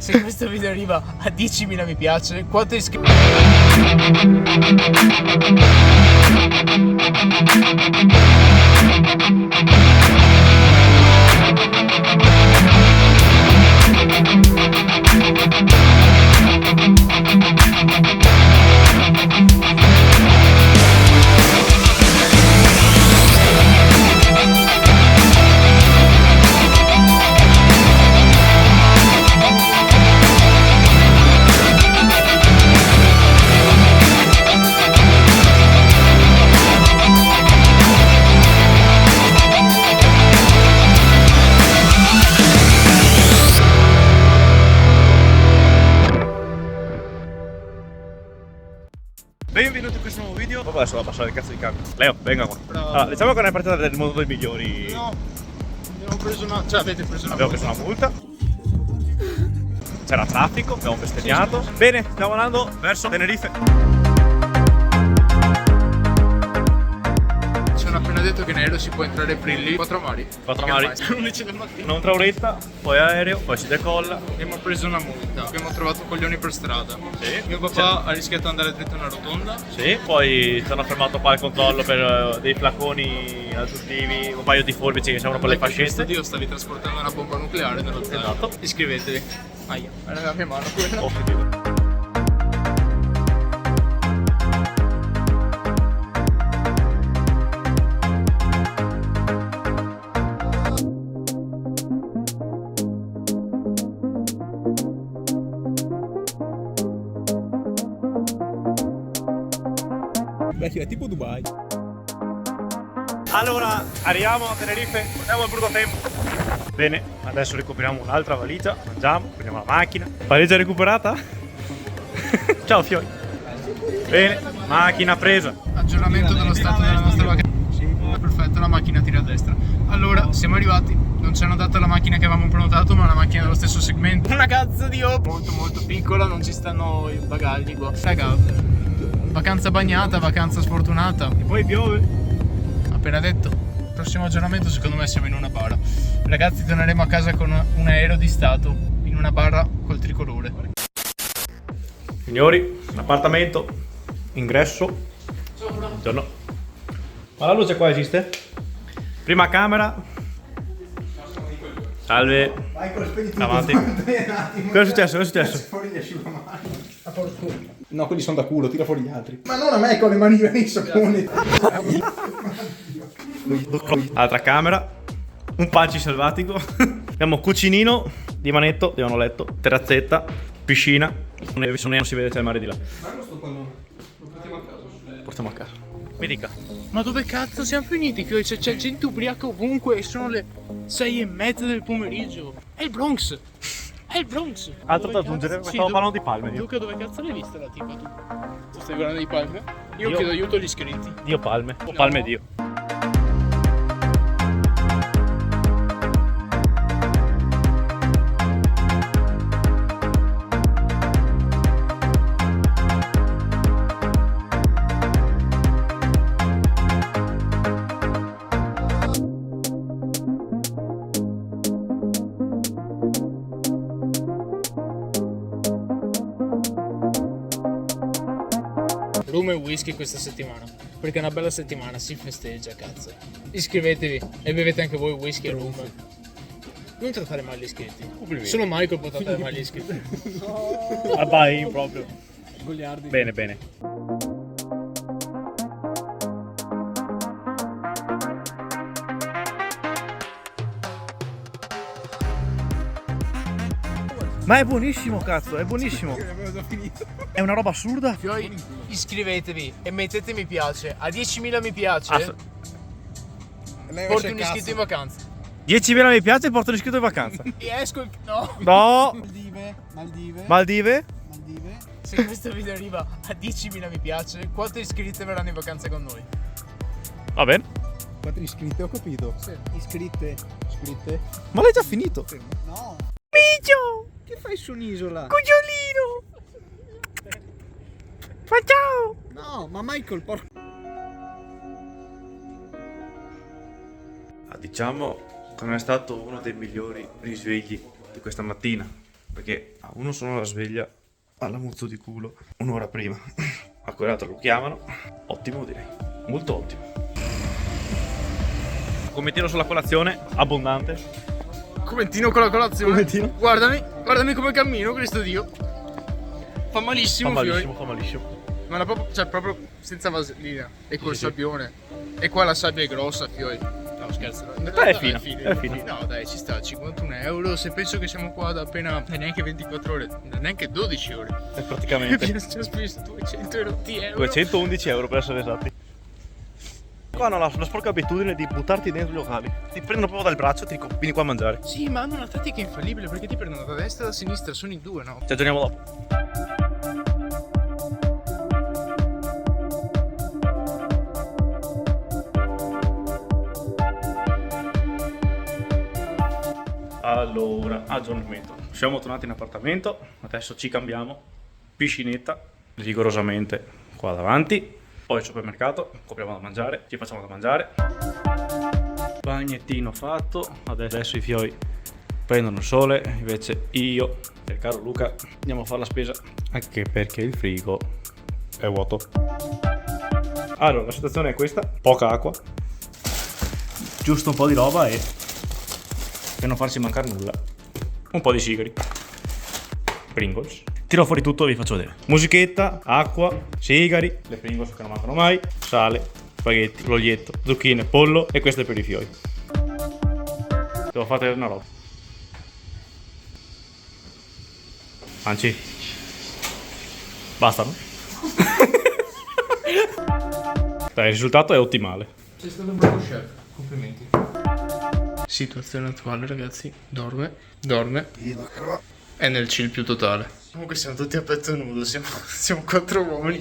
Se questo video arriva a 10.000 mi piace, quanto iscritti? Benvenuti in questo nuovo video. Proprio adesso va a passare il cazzo di cambio. Leo, venga qua. Allora, diciamo che è una partita del mondo dei migliori. No, abbiamo preso una... cioè avete preso una... Abbiamo preso una multa. C'era traffico, abbiamo festeggiato. Bene, stiamo andando verso Tenerife. Ci hanno appena detto che in aereo si può entrare lì. 4 mari. 4 mari. 11 del mattino. Un'altra oretta, poi aereo, poi si decolla. Abbiamo preso una multa. Abbiamo trovato coglioni per strada. Sì. Mio papà ha rischiato di andare dritto in una rotonda. Sì, poi ci hanno fermato qua al controllo per dei flaconi aggiuntivi, un paio di forbici che servono per le fascette. Dio, stavi trasportando una bomba nucleare nello zaino. Esatto. Iscrivetevi. Aia, era la mia mano quella. Oh, che Dio. Vecchio, è tipo Dubai. Allora, arriviamo a Tenerife, facciamo il brutto tempo. Bene, adesso recuperiamo un'altra valigia, mangiamo, prendiamo la macchina. Valigia recuperata? Ciao Fioi. Bene, macchina presa. Aggiornamento dello stato della nostra vacanza. Perfetto, la macchina tira a destra. Allora, siamo arrivati. Non ci hanno dato la macchina che avevamo prenotato, ma una macchina dello stesso segmento. Una cazzo di molto piccola, non ci stanno i bagagli qua. Raga, vacanza bagnata, vacanza sfortunata. E poi piove. Appena detto. Prossimo aggiornamento secondo me siamo in una bara. Ragazzi, torneremo a casa con un aereo di stato in una bara col tricolore. Signori, appartamento, ingresso. Buongiorno. Ma la luce qua esiste? Prima camera. Salve. Avanti. Cosa è successo? Cosa è successo? Fuori gli asciugamani. No, quelli sono da culo, tira fuori gli altri. Ma non a me con le mani nei saponi. Altra camera. Un panci selvatico. Abbiamo cucinino, divanetto, divano letto, terrazzetta, piscina. Non si vede, c'è il mare di là. Ma questo pallone lo portiamo a casa. Portiamo a casa. Mi dica. Ma dove cazzo siamo finiti? Che c'è gente ubriaca ovunque e sono le 6:30 del pomeriggio. È il Bronx! È il Bronx! Altro da Dove aggiungere? cazzo- Stavo parlando di palme. Luca, dove cazzo l'hai vista la tipa tu? Tu stai guardando di palme? Io Io- chiedo aiuto agli iscritti. Dio palme. O No. palme Dio. Rum e whisky questa settimana. Perché è una bella settimana, si festeggia, cazzo. Iscrivetevi e bevete anche voi whisky e rum. Non trattare male gli iscritti. Solo Michael può trattare male gli iscritti. Ah vai, proprio. Goliardi. Bene, bene. Ma è buonissimo, cazzo, è buonissimo. Avevo già finito. È una roba assurda. Fioi, iscrivetevi e mettete mi piace. A 10.000 mi piace, Lei porti esce un a cazzo. iscritto in vacanza. 10.000 mi piace e porto un iscritto in vacanza. E esco il... No! No. Maldive. Maldive? Se questo video arriva a 10.000 mi piace, quante iscritte verranno in vacanza con noi? Va bene. Quante iscritte ho capito? Sì. Iscritte. Ma l'hai già finito. No. Migio! Che fai su un'isola? Cucciolino! Ma ciao! No, ma Michael porca. Diciamo che non è stato uno dei migliori risvegli di questa mattina. perché a uno sono la sveglia alla muzzo di culo un'ora prima, a quell'altro lo chiamano. Ottimo, direi, molto ottimo. Commentino sulla colazione, abbondante. Commentino con la colazione. Commentino. Guardami come cammino, Cristo Dio. Fa malissimo, Fiori. Fa malissimo. Ma la proprio, cioè proprio senza vaselina e col Sì. sabbione. E qua la sabbia è grossa, Fiori. No, scherzo. È fina, è fina. No, dai, ci sta, 51 euro. Se penso che siamo qua da appena neanche 24 ore, neanche 12 ore. Praticamente. Ci ho speso 200 euro. 211 euro per essere esatti. Qua hanno la sporca abitudine di buttarti dentro i locali. Ti prendono proprio dal braccio e ti dicono vieni qua a mangiare. Sì, ma hanno una tattica infallibile perché ti prendono da destra e da sinistra, sono in due, no? Ci aggiorniamo dopo. Allora, aggiornamento. Siamo tornati in appartamento, adesso ci cambiamo. Piscinetta, rigorosamente qua davanti. Poi al supermercato, compriamo da mangiare, ci facciamo da mangiare. Bagnettino fatto, adesso i fioi prendono il sole, invece io e il caro Luca andiamo a fare la spesa, anche perché il frigo è vuoto. Allora, la situazione è questa, poca acqua, giusto un po' di roba e per non farci mancare nulla, un po' di sigari, Pringles. Tiro fuori tutto e vi faccio vedere. Musichetta, acqua, sigari, le Pringles che non mancano mai, sale, spaghetti, l'olietto, zucchine, pollo e questo è per i fioi. Devo fare una roba. Anzi, basta, no? Dai, il risultato è ottimale. Sei stato un bravo chef, complimenti. Situazione attuale, ragazzi, dorme, è nel chill più totale. Comunque siamo tutti a petto nudo, siamo 4 uomini.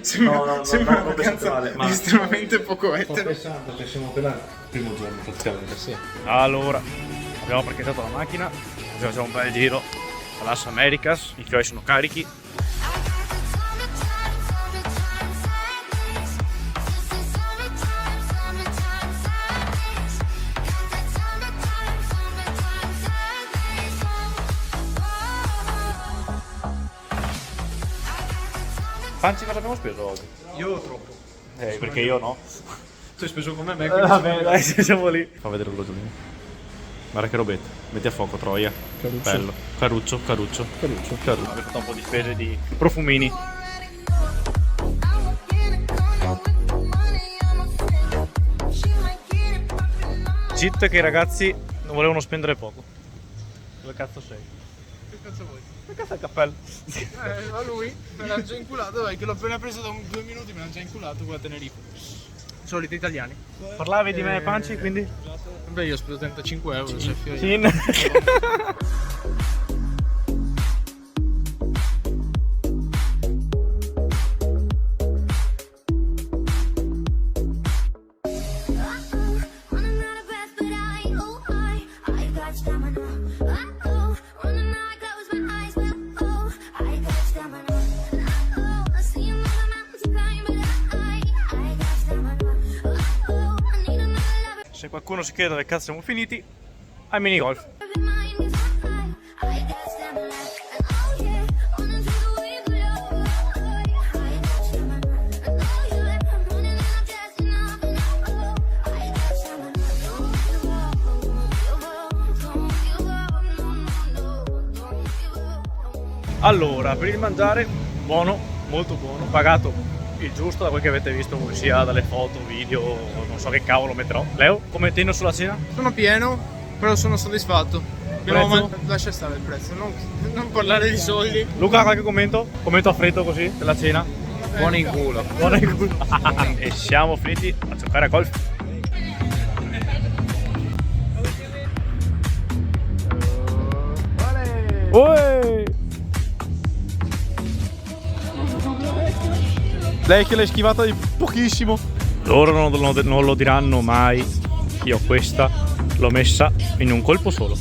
Sembra una vacanza estremamente poco etero. pensando che siamo appena il primo giorno, praticamente, sì. Allora, abbiamo parcheggiato la macchina, abbiamo fatto un bel giro a Las Americas, i fioi sono carichi. Panci, cosa abbiamo speso oggi? Io troppo. Perché io no. Tu hai speso come me, Vabbè, dai, siamo lì. Fa vedere l'orologio. Guarda che robetta. Metti a fuoco, troia. Caruccio. Bello. Caruccio. Abbiamo fatto un po' di spese di profumini. Zitto che i ragazzi non volevano spendere poco. Dove cazzo sei? Che cazzo vuoi? Che cazzo è il cappello? A lui me l'ha già inculato, dai, che l'ho appena preso da 2 minuti, me l'ha già inculato qua a Tenerife. Soliti italiani. Parlavi di me, Panci, quindi? Beh, io ho speso 35 euro, cioè fiori. Cin. Se qualcuno si chiede dove cazzo siamo finiti, ai minigolf. Allora, per il mangiare, buono, molto buono, pagato il giusto da quel che avete visto voi, sia dalle foto, video, non so che cavolo metterò. Leo, commentino sulla cena? Sono pieno, però sono soddisfatto. Prezzo? Lascia stare il prezzo, non parlare di soldi. Luca, qualche commento? Commento a freddo così, della cena? Buono in culo. Buona in culo. E siamo finiti a giocare a golf. Uè! Lei che l'ha schivata di pochissimo. Loro non lo diranno mai. Io questa l'ho messa in un colpo solo.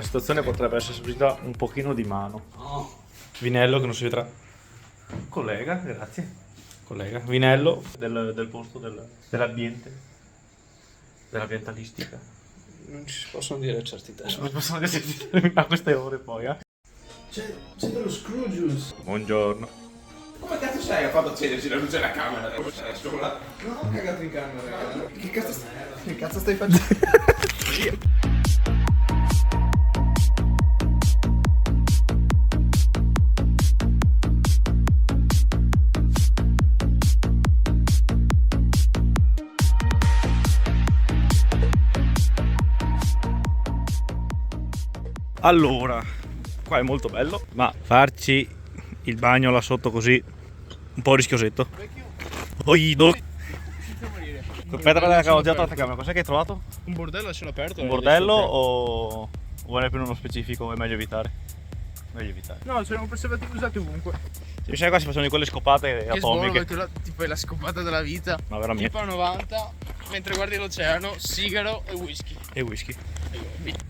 situazione potrebbe essere servita un pochino di mano. Vinello che non si vedrà. Collega, grazie. Collega. Vinello del posto dell'ambiente. Dell'ambientalistica. Non ci si possono dire certi termini. Non possono dire a queste ore poi, C'è dello Scrooge. Buongiorno. Come cazzo sei a farlo accendersi la luce della camera? Sei sola? No, ho cagato in camera. Che cazzo stai facendo? Allora, qua è molto bello, ma farci il bagno là sotto così un po' rischiosetto. Oido. Aspetta, che ho girato la camera, cos'è che hai trovato? Un bordello a cielo aperto. Un bordello o vuole più nello specifico? È meglio evitare? Meglio evitare. No, c'erano preservativi usati ovunque. Mi sa che qua si facevano quelle scopate Che sbolo, atomiche. perché tipo è la scopata della vita. Ma veramente. Tipo a 90, mentre guardi l'oceano, sigaro e whisky. E whisky.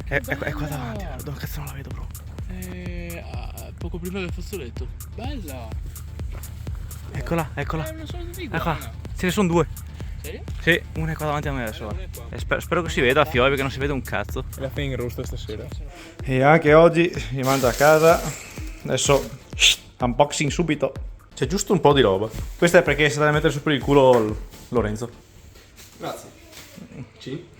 È qua davanti, dove cazzo non la vedo bro? Poco prima del fazzoletto. Bella. Eccola, eccola. Non sono di Eccola. Ce ne sono due. Serio? Sì, una è qua davanti a me adesso. E spero che si veda a Fioi perché non si vede un cazzo. La fai in rosto stasera. E anche oggi mi manda a casa. Adesso unboxing subito. C'è giusto un po' di roba. Questa è perché si deve mettere su per il culo Lorenzo. Grazie. Sì.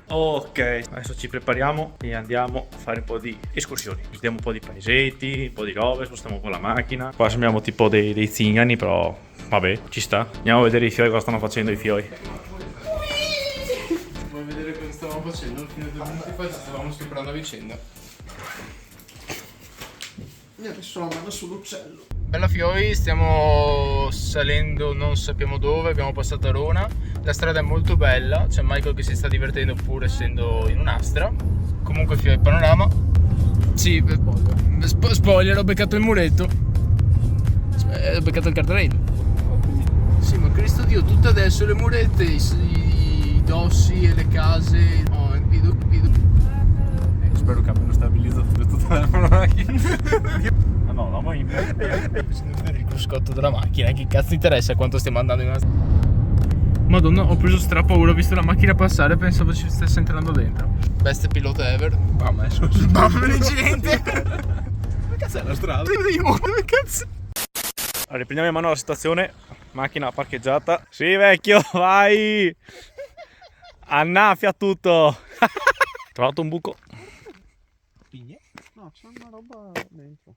Ok, adesso ci prepariamo e andiamo a fare un po' di escursioni. Visitiamo un po' di paesetti, un po' di robe, spostiamo un po' la macchina. Qua sembriamo tipo dei zingani, però vabbè, ci sta. Andiamo a vedere i fioi, cosa stanno facendo i fioi. Vuoi vedere cosa stavamo facendo? Fino a 2 minuti fa ci stavamo stuprando a vicenda. Mi ha messo la mano sull'uccello. Bella Fioi, stiamo salendo non sappiamo dove, abbiamo passato Arona. La strada è molto bella, c'è Michael che si sta divertendo pur essendo in un'astra. Comunque Fioi panorama. Sì, spoiler, ho beccato il muretto. Ho beccato il cartarello. Sì, ma Cristo Dio, tutto adesso le murette, i dossi e le case. Oh, vedo. Spero che abbiano stabilizzato tutta la macchina. No, la vuoi vedere il cruscotto della macchina, che cazzo interessa quanto stiamo andando in una... Madonna, ho preso stra paura, ho visto la macchina passare, pensavo ci stesse entrando dentro. Best pilota ever. Bam, un incidente. Che cazzo è la strada? Dove cazzo? Allora, riprendiamo in mano la situazione. Macchina parcheggiata. Sì, vecchio, vai! Annaffia tutto! Ho trovato un buco. Pigne? No, c'è una roba dentro.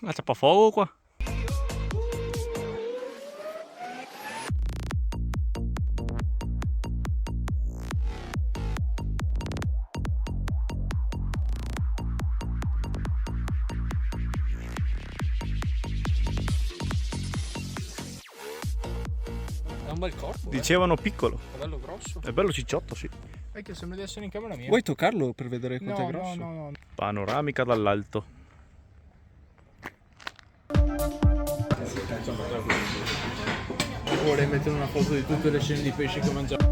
Ma c'è po' fuoco qua? È un bel corpo. Dicevano piccolo. È bello grosso. È bello cicciotto, sì. Vecchio, sembra di essere in camera mia. Vuoi toccarlo per vedere quanto No, è grosso? no. Panoramica dall'alto. Vorrei mettere una foto di tutte le scene di pesce che ho mangiato.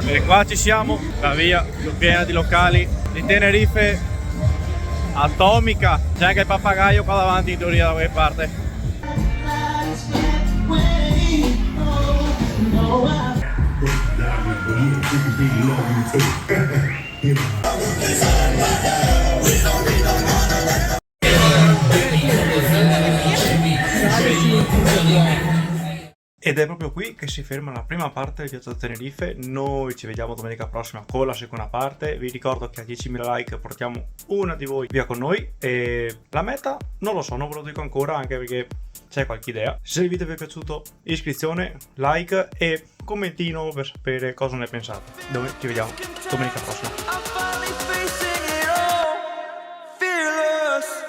E qua ci siamo, la via piena di locali di Tenerife atomica. C'è anche il papagayo qua davanti in teoria da qualche parte. Ed è proprio qui che si ferma la prima parte del viaggio a Tenerife. Noi ci vediamo domenica prossima con la seconda parte. Vi ricordo che a 10.000 like portiamo una di voi via con noi. E la meta non lo so, non ve lo dico ancora, anche perché c'è qualche idea. Se il video vi è piaciuto, iscrizione, like e commentino per sapere cosa ne pensate. Noi ci vediamo domenica prossima. I'm finally facing it all, fearless.